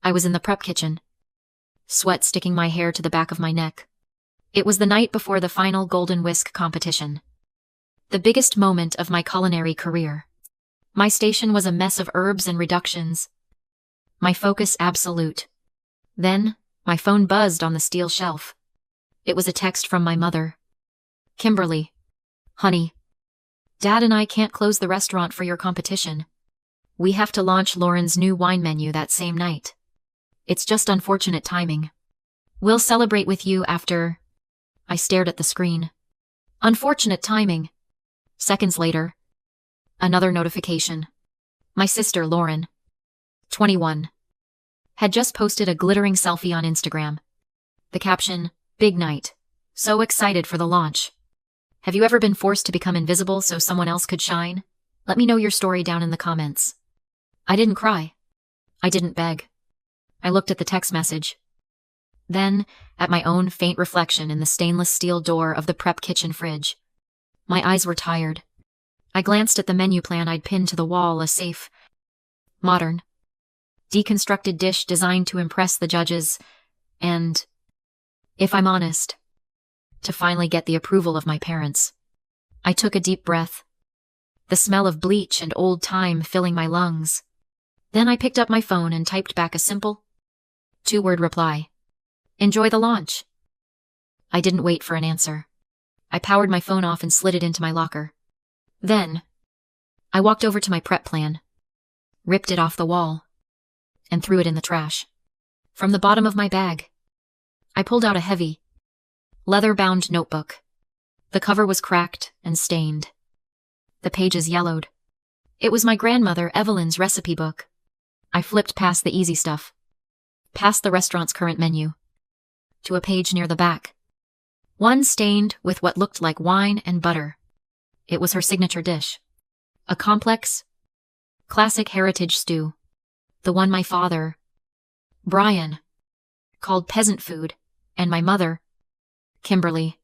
I was in the prep kitchen, sweat sticking my hair to the back of my neck. It was the night before the final Golden Whisk competition. The biggest moment of my culinary career. My station was a mess of herbs and reductions. My focus absolute. Then, my phone buzzed on the steel shelf. It was a text from my mother. "Kimberly. Honey. Dad and I can't close the restaurant for your competition. We have to launch Lauren's new wine menu that same night. It's just unfortunate timing. We'll celebrate with you after." I stared at the screen. Unfortunate timing. Seconds later, another notification. My sister, Lauren, 21, had just posted a glittering selfie on Instagram. The caption, "Big night. So excited for the launch. Have you ever been forced to become invisible so someone else could shine? Let me know your story down in the comments." I didn't cry. I didn't beg. I looked at the text message. Then, at my own faint reflection in the stainless steel door of the prep kitchen fridge. My eyes were tired. I glanced at the menu plan I'd pinned to the wall, a safe, modern, deconstructed dish designed to impress the judges, and, if I'm honest, to finally get the approval of my parents. I took a deep breath, the smell of bleach and old thyme filling my lungs. Then I picked up my phone and typed back a simple, two-word reply. "Enjoy the launch." I didn't wait for an answer. I powered my phone off and slid it into my locker. Then, I walked over to my prep plan, ripped it off the wall, and threw it in the trash. From the bottom of my bag, I pulled out a heavy, leather-bound notebook. The cover was cracked and stained. The pages yellowed. It was my grandmother Evelyn's recipe book. I flipped past the easy stuff, past the restaurant's current menu, to a page near the back. One stained with what looked like wine and butter. It was her signature dish. A complex, classic heritage stew. The one my father, Brian, called peasant food, and my mother, Kimberly,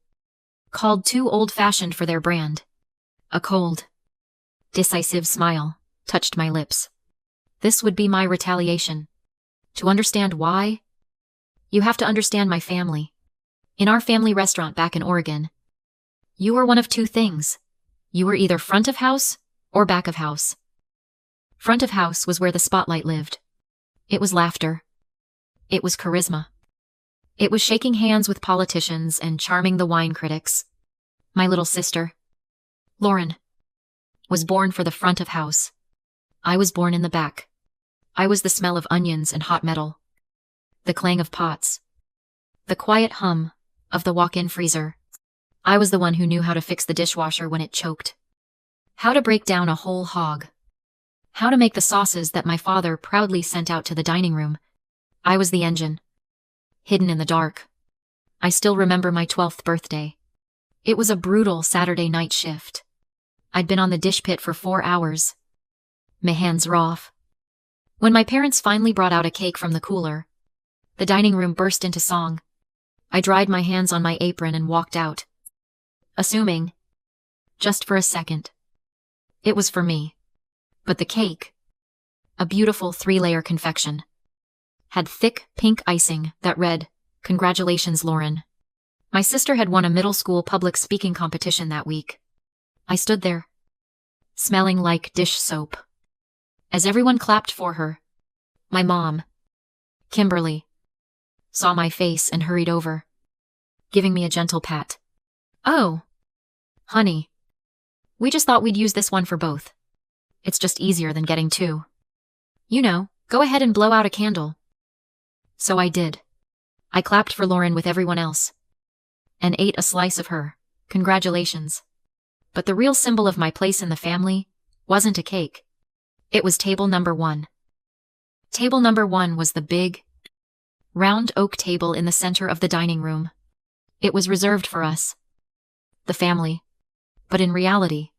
called too old-fashioned for their brand. A cold, decisive smile touched my lips. This would be my retaliation. To understand why, you have to understand my family. In our family restaurant back in Oregon, you were one of two things. You were either front of house or back of house. Front of house was where the spotlight lived. It was laughter. It was charisma. It was shaking hands with politicians and charming the wine critics. My little sister, Lauren, was born for the front of house. I was born in the back. I was the smell of onions and hot metal, the clang of pots, the quiet hum of the walk-in freezer. I was the one who knew how to fix the dishwasher when it choked, how to break down a whole hog, how to make the sauces that my father proudly sent out to the dining room. I was the engine, hidden in the dark. I still remember my 12th birthday. It was a brutal Saturday night shift. I'd been on the dish pit for 4 hours. My hands raw. When my parents finally brought out a cake from the cooler, the dining room burst into song. I dried my hands on my apron and walked out, assuming, just for a second, it was for me. But the cake, a beautiful 3-layer confection, had thick pink icing that read, "Congratulations, Lauren." My sister had won a middle school public speaking competition that week. I stood there, smelling like dish soap, as everyone clapped for her. My mom, Kimberly, saw my face and hurried over, giving me a gentle pat. "Oh, honey, we just thought we'd use this one for both. It's just easier than getting two. You know, go ahead and blow out a candle." So I did. I clapped for Lauren with everyone else, and ate a slice of her congratulations. But the real symbol of my place in the family wasn't a cake. It was table number 1. Table number 1 was the big, round oak table in the center of the dining room. It was reserved for us, the family, but in reality,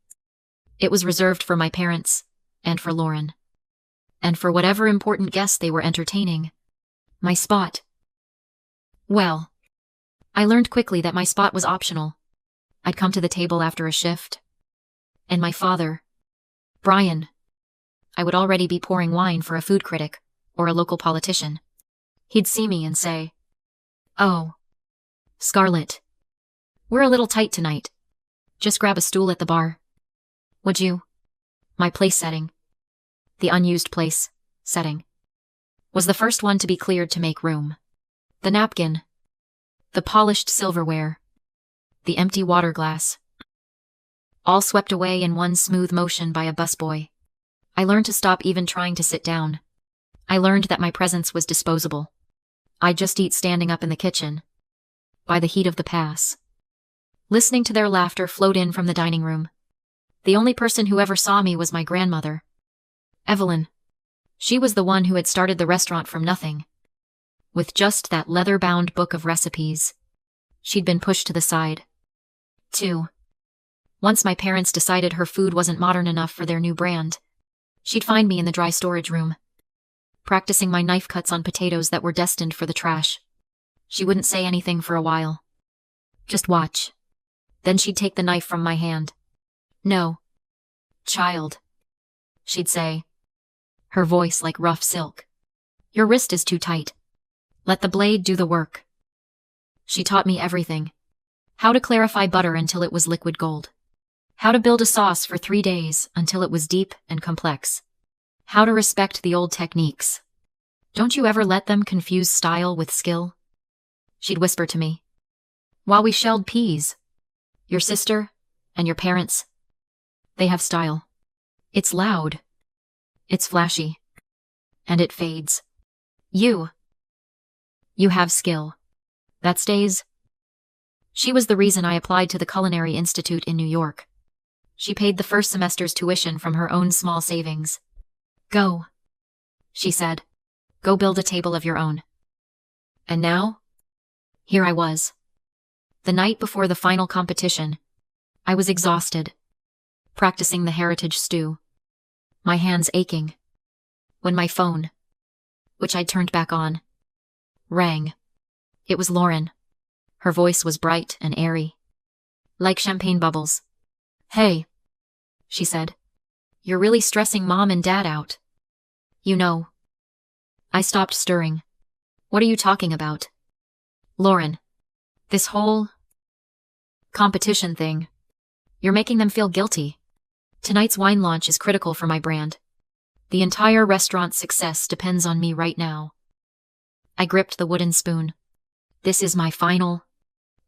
it was reserved for my parents, and for Lauren, and for whatever important guests they were entertaining. My spot. Well, I learned quickly that my spot was optional. I'd come to the table after a shift, and my father, Brian, I would already be pouring wine for a food critic or a local politician. He'd see me and say, "Oh, Scarlett, we're a little tight tonight. Just grab a stool at the bar. Would you?" My place setting, the unused place setting, was the first one to be cleared to make room. The napkin, the polished silverware, the empty water glass, all swept away in one smooth motion by a busboy. I learned to stop even trying to sit down. I learned that my presence was disposable. I'd just eat standing up in the kitchen, by the heat of the pass. Listening to their laughter float in from the dining room. The only person who ever saw me was my grandmother, Evelyn. She was the one who had started the restaurant from nothing. With just that leather-bound book of recipes, she'd been pushed to the side. 2. Once my parents decided her food wasn't modern enough for their new brand, she'd find me in the dry storage room, practicing my knife cuts on potatoes that were destined for the trash. She wouldn't say anything for a while. Just watch. Then she'd take the knife from my hand. "No, child," she'd say, her voice like rough silk. "Your wrist is too tight. Let the blade do the work." She taught me everything. How to clarify butter until it was liquid gold. How to build a sauce for 3 days until it was deep and complex. How to respect the old techniques. Don't you ever let them confuse style with skill? She'd whisper to me, while we shelled peas, "Your sister and your parents, they have style. It's loud. It's flashy. And it fades. You have skill. That stays." She was the reason I applied to the Culinary Institute in New York. She paid the first semester's tuition from her own small savings. "Go," she said. "Go build a table of your own." And now, here I was. The night before the final competition, I was exhausted, practicing the heritage stew, my hands aching, when my phone, which I'd turned back on, rang. It was Lauren. Her voice was bright and airy, like champagne bubbles. "Hey," she said. "You're really stressing Mom and Dad out. You know." I stopped stirring. "What are you talking about?" "Lauren, this whole competition thing. You're making them feel guilty. Tonight's wine launch is critical for my brand. The entire restaurant's success depends on me right now." I gripped the wooden spoon. "This is my final.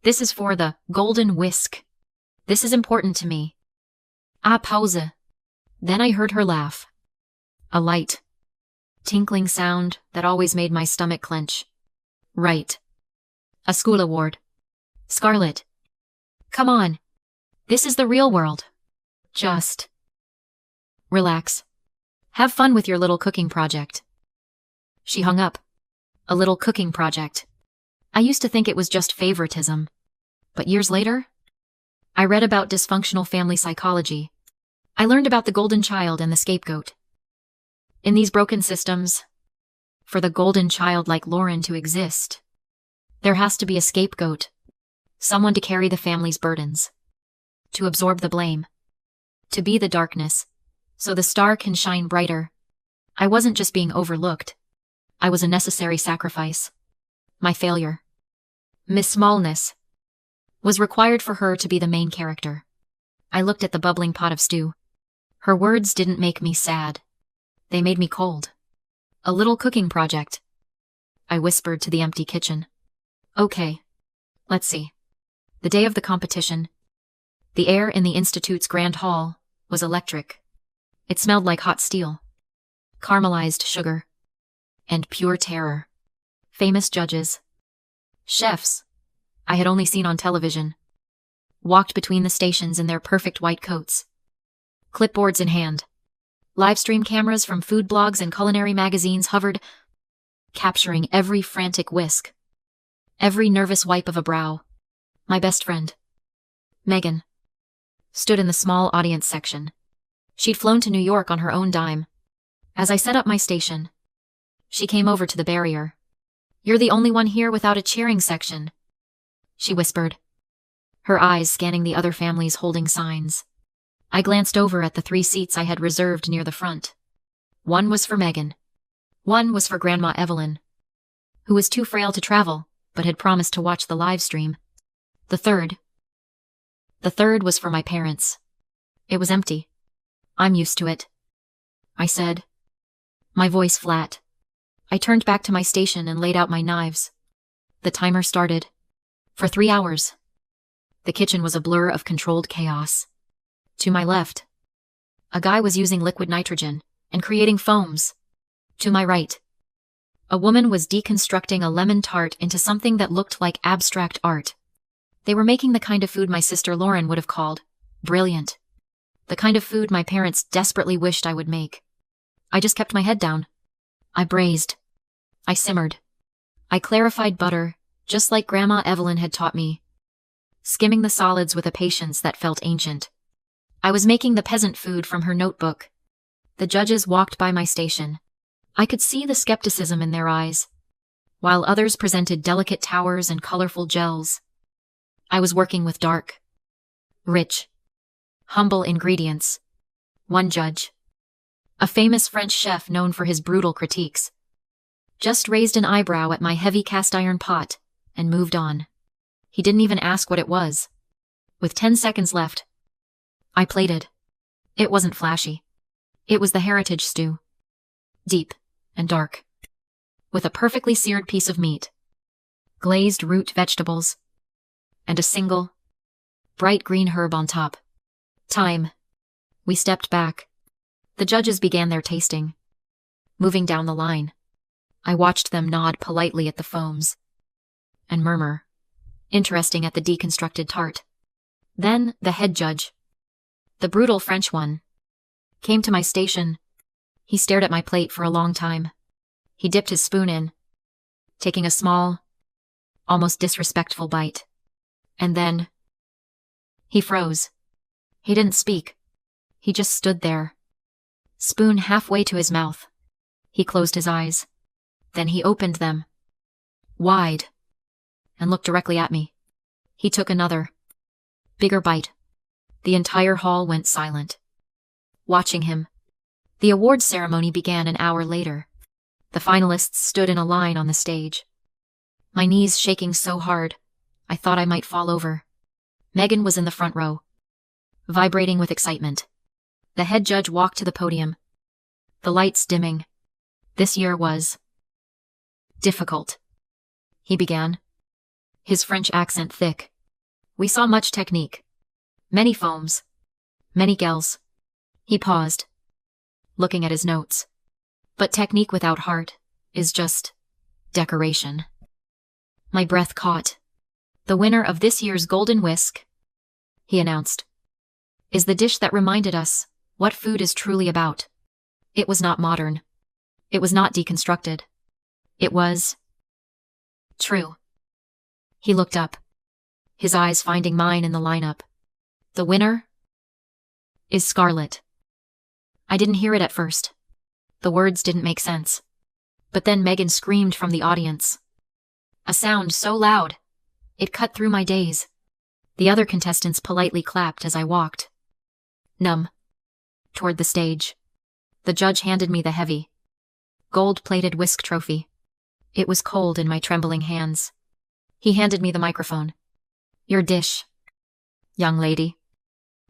This is for the Golden Whisk. This is important to me." Pause. Then I heard her laugh. A light, tinkling sound that always made my stomach clench. "Right. A school award. Scarlett. Come on. This is the real world. Just relax. Have fun with your little cooking project." She hung up. A little cooking project. I used to think it was just favoritism. But years later, I read about dysfunctional family psychology. I learned about the golden child and the scapegoat. In these broken systems, for the golden child like Lauren to exist, there has to be a scapegoat, someone to carry the family's burdens, to absorb the blame, to be the darkness, so the star can shine brighter. I wasn't just being overlooked. I was a necessary sacrifice. My failure, Miss Smallness, was required for her to be the main character. I looked at the bubbling pot of stew. Her words didn't make me sad. They made me cold. "A little cooking project," I whispered to the empty kitchen. "Okay. Let's see." The day of the competition, the air in the Institute's grand hall was electric. It smelled like hot steel, caramelized sugar, and pure terror. Famous judges, chefs I had only seen on television, walked between the stations in their perfect white coats, clipboards in hand. Live stream cameras from food blogs and culinary magazines hovered, capturing every frantic whisk, every nervous wipe of a brow. My best friend, Megan, stood in the small audience section. She'd flown to New York on her own dime. As I set up my station, she came over to the barrier. "You're the only one here without a cheering section," she whispered, her eyes scanning the other families holding signs. I glanced over at the 3 seats I had reserved near the front. One was for Megan. One was for Grandma Evelyn, who was too frail to travel, but had promised to watch the live stream. The third was for my parents. It was empty. I'm used to it, I said, my voice flat. I turned back to my station and laid out my knives. The timer started. For 3 hours. The kitchen was a blur of controlled chaos. To my left, a guy was using liquid nitrogen and creating foams. To my right, a woman was deconstructing a lemon tart into something that looked like abstract art. They were making the kind of food my sister Lauren would have called brilliant. The kind of food my parents desperately wished I would make. I just kept my head down. I braised. I simmered. I clarified butter, just like Grandma Evelyn had taught me, skimming the solids with a patience that felt ancient. I was making the peasant food from her notebook. The judges walked by my station. I could see the skepticism in their eyes, while others presented delicate towers and colorful gels. I was working with dark, rich, humble ingredients. One judge, a famous French chef known for his brutal critiques, just raised an eyebrow at my heavy cast iron pot and moved on. He didn't even ask what it was. With 10 seconds left, I plated. It wasn't flashy. It was the heritage stew. Deep and dark, with a perfectly seared piece of meat, glazed root vegetables, and a single, bright green herb on top. Time. We stepped back. The judges began their tasting. Moving down the line, I watched them nod politely at the foams and murmur, interesting at the deconstructed tart. Then the head judge, the brutal French one, came to my station. He stared at my plate for a long time. He dipped his spoon in, taking a small, almost disrespectful bite. And then he froze. He didn't speak. He just stood there, spoon halfway to his mouth. He closed his eyes. Then he opened them wide and looked directly at me. He took another, bigger bite. The entire hall went silent, watching him. The awards ceremony began an hour later. The finalists stood in a line on the stage. My knees shaking so hard, I thought I might fall over. Megan was in the front row, vibrating with excitement. The head judge walked to the podium, the lights dimming. This year was difficult, he began, his French accent thick. We saw much technique, many foams, many gels. He paused, looking at his notes. But technique without heart is just decoration. My breath caught. The winner of this year's Golden Whisk, he announced, is the dish that reminded us what food is truly about. It was not modern. It was not deconstructed. It was true. He looked up, his eyes finding mine in the lineup. The winner is Scarlet. I didn't hear it at first. The words didn't make sense. But then Megan screamed from the audience. A sound so loud, it cut through my daze. The other contestants politely clapped as I walked, numb, toward the stage. The judge handed me the heavy, gold-plated whisk trophy. It was cold in my trembling hands. He handed me the microphone. Your dish, young lady,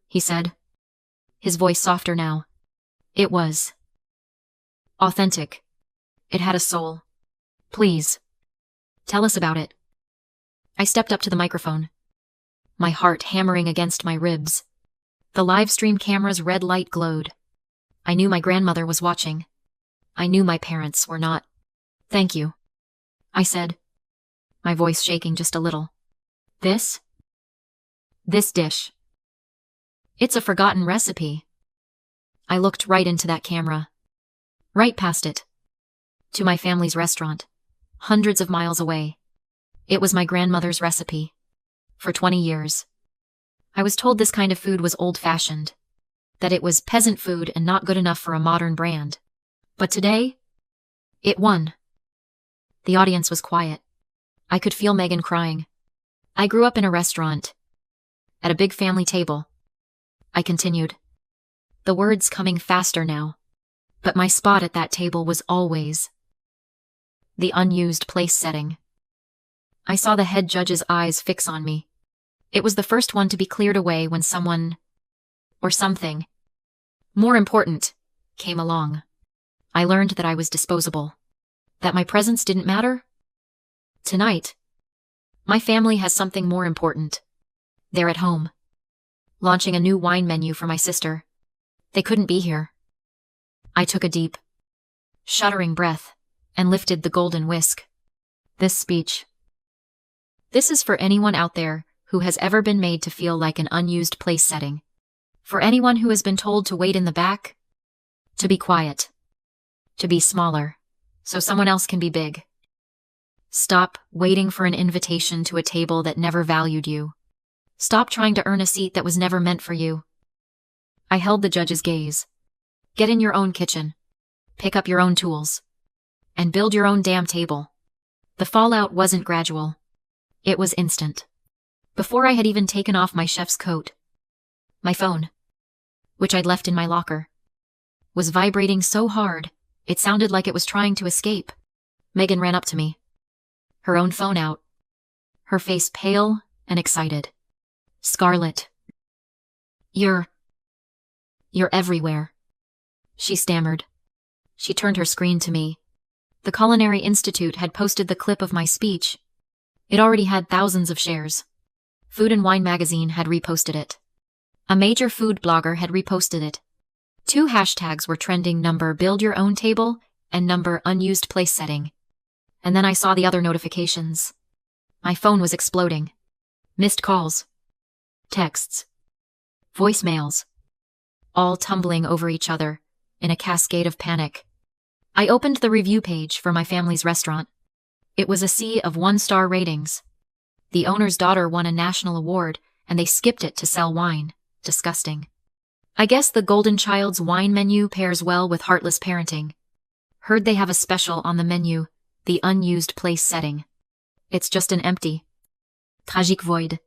he said, his voice softer now. It was authentic. It had a soul. Please, tell us about it. I stepped up to the microphone, my heart hammering against my ribs. The live stream camera's red light glowed. I knew my grandmother was watching. I knew my parents were not. Thank you, I said, my voice shaking just a little. This dish. It's a forgotten recipe. I looked right into that camera, right past it, to my family's restaurant, hundreds of miles away. It was my grandmother's recipe. For 20 years. I was told this kind of food was old-fashioned, that it was peasant food and not good enough for a modern brand. But today, it won. The audience was quiet. I could feel Megan crying. I grew up in a restaurant, at a big family table. I continued, the words coming faster now. But my spot at that table was always the unused place setting. I saw the head judge's eyes fix on me. It was the first one to be cleared away when someone, or something, more important, came along. I learned that I was disposable. That my presence didn't matter. Tonight, my family has something more important. They're at home, launching a new wine menu for my sister. They couldn't be here. I took a deep, shuddering breath and lifted the Golden Whisk. This speech. This is for anyone out there who has ever been made to feel like an unused place setting. For anyone who has been told to wait in the back, to be quiet, to be smaller, so someone else can be big. Stop waiting for an invitation to a table that never valued you. Stop trying to earn a seat that was never meant for you. I held the judge's gaze. Get in your own kitchen. Pick up your own tools. And build your own damn table. The fallout wasn't gradual. It was instant. Before I had even taken off my chef's coat, my phone, which I'd left in my locker, was vibrating so hard, it sounded like it was trying to escape. Megan ran up to me, her own phone out, her face pale and excited. Scarlett. You're everywhere, she stammered. She turned her screen to me. The Culinary Institute had posted the clip of my speech. It already had thousands of shares. Food and Wine magazine had reposted it. A major food blogger had reposted it. 2 hashtags were trending: number build your own table and number unused place setting. And then I saw the other notifications. My phone was exploding. Missed calls. Texts. Voicemails. All tumbling over each other in a cascade of panic. I opened the review page for my family's restaurant. It was a sea of 1-star ratings. The owner's daughter won a national award, and they skipped it to sell wine. Disgusting. I guess the Golden Child's wine menu pairs well with heartless parenting. Heard they have a special on the menu, the unused place setting. It's just an empty, tragique void.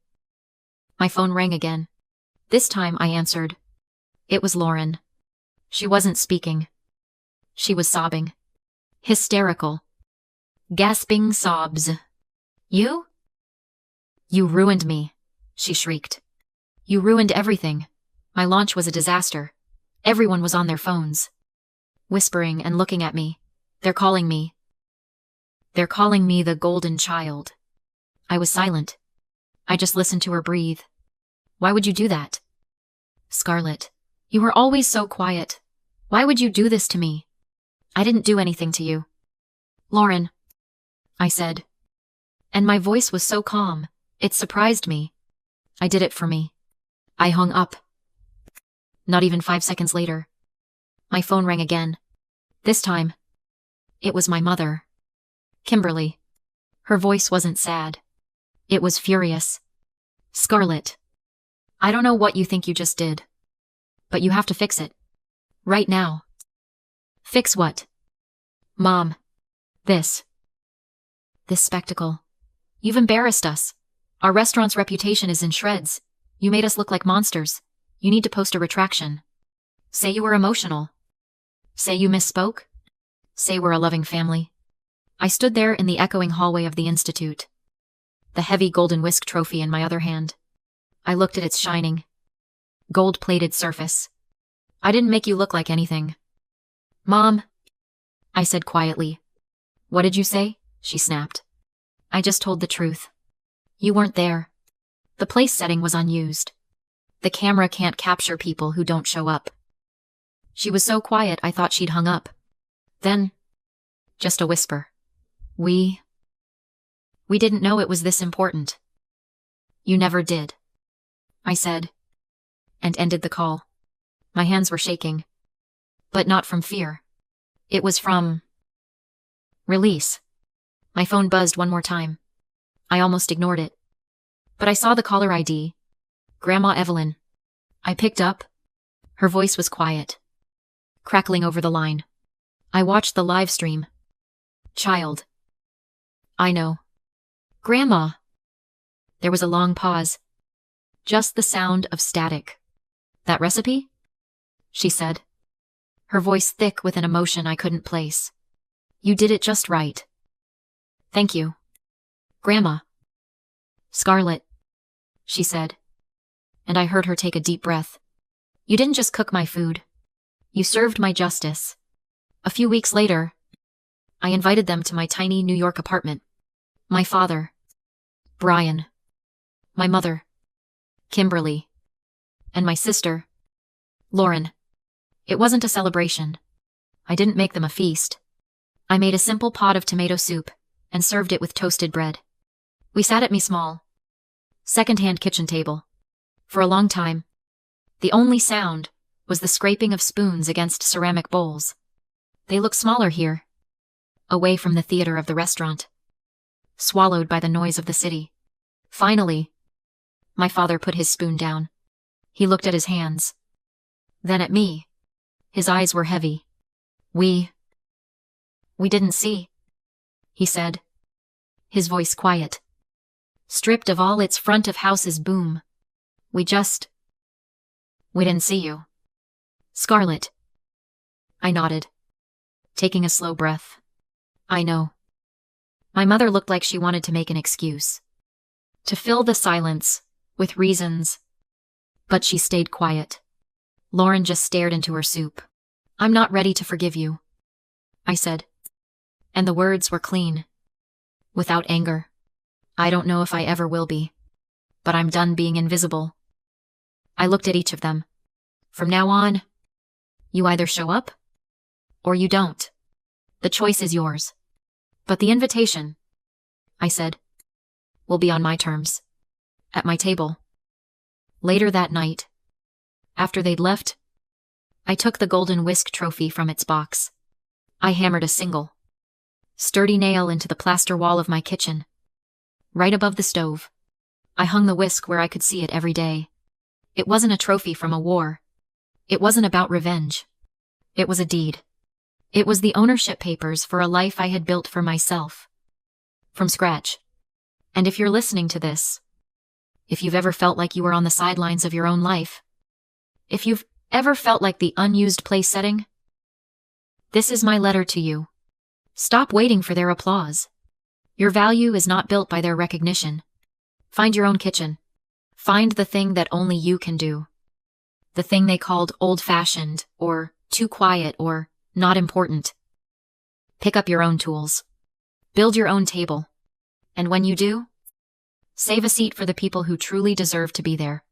My phone rang again. This time I answered. It was Lauren. She wasn't speaking. She was sobbing. Hysterical. Gasping sobs. You? You ruined me, she shrieked. You ruined everything. My launch was a disaster. Everyone was on their phones, whispering and looking at me. They're calling me. They're calling me the Golden Child. I was silent. I just listened to her breathe. Why would you do that? Scarlett, you were always so quiet. Why would you do this to me? I didn't do anything to you. Lauren, I said. And my voice was so calm, it surprised me. I did it for me. I hung up. Not even 5 seconds later, my phone rang again. This time, it was my mother. Kimberly. Her voice wasn't sad. It was furious. Scarlett, I don't know what you think you just did, but you have to fix it. Right now. Fix what? Mom. This spectacle. You've embarrassed us. Our restaurant's reputation is in shreds. You made us look like monsters. You need to post a retraction. Say you were emotional. Say you misspoke. Say we're a loving family. I stood there in the echoing hallway of the Institute, the heavy Golden Whisk trophy in my other hand. I looked at its shining, gold-plated surface. I didn't make you look like anything. Mom, I said quietly. What did you say? She snapped. I just told the truth. You weren't there. The place setting was unused. The camera can't capture people who don't show up. She was so quiet I thought she'd hung up. Then, just a whisper. We didn't know it was this important. You never did, I said, and ended the call. My hands were shaking. But not from fear. It was from release. My phone buzzed one more time. I almost ignored it. But I saw the caller ID. Grandma Evelyn. I picked up. Her voice was quiet, crackling over the line. I watched the live stream. Child. I know. Grandma. There was a long pause. Just the sound of static. That recipe? She said. Her voice thick with an emotion I couldn't place. You did it just right. Thank you, Grandma. Scarlet, she said, and I heard her take a deep breath. You didn't just cook my food. You served my justice. A few weeks later, I invited them to my tiny New York apartment. My father, Brian, my mother, Kimberly, and my sister, Lauren. It wasn't a celebration. I didn't make them a feast. I made a simple pot of tomato soup and served it with toasted bread. We sat at my small, second-hand kitchen table. For a long time, the only sound was the scraping of spoons against ceramic bowls. They look smaller here, away from the theater of the restaurant, swallowed by the noise of the city. Finally, my father put his spoon down. He looked at his hands, then at me. His eyes were heavy. We didn't see, he said, his voice quiet, stripped of all its front-of-house's boom. We didn't see you. Scarlet. I nodded, taking a slow breath. I know. My mother looked like she wanted to make an excuse, to fill the silence with reasons, but she stayed quiet. Lauren just stared into her soup. I'm not ready to forgive you, I said, and the words were clean, without anger. I don't know if I ever will be, but I'm done being invisible. I looked at each of them. From now on, you either show up, or you don't. The choice is yours. But the invitation, I said, will be on my terms, at my table. Later that night, after they'd left, I took the Golden Whisk trophy from its box. I hammered a single, sturdy nail into the plaster wall of my kitchen. Right above the stove, I hung the whisk where I could see it every day. It wasn't a trophy from a war. It wasn't about revenge. It was a deed. It was the ownership papers for a life I had built for myself, from scratch. And if you're listening to this, if you've ever felt like you were on the sidelines of your own life, if you've ever felt like the unused place setting, this is my letter to you. Stop waiting for their applause. Your value is not built by their recognition. Find your own kitchen. Find the thing that only you can do. The thing they called old-fashioned, or too quiet, or not important. Pick up your own tools. Build your own table. And when you do, save a seat for the people who truly deserve to be there.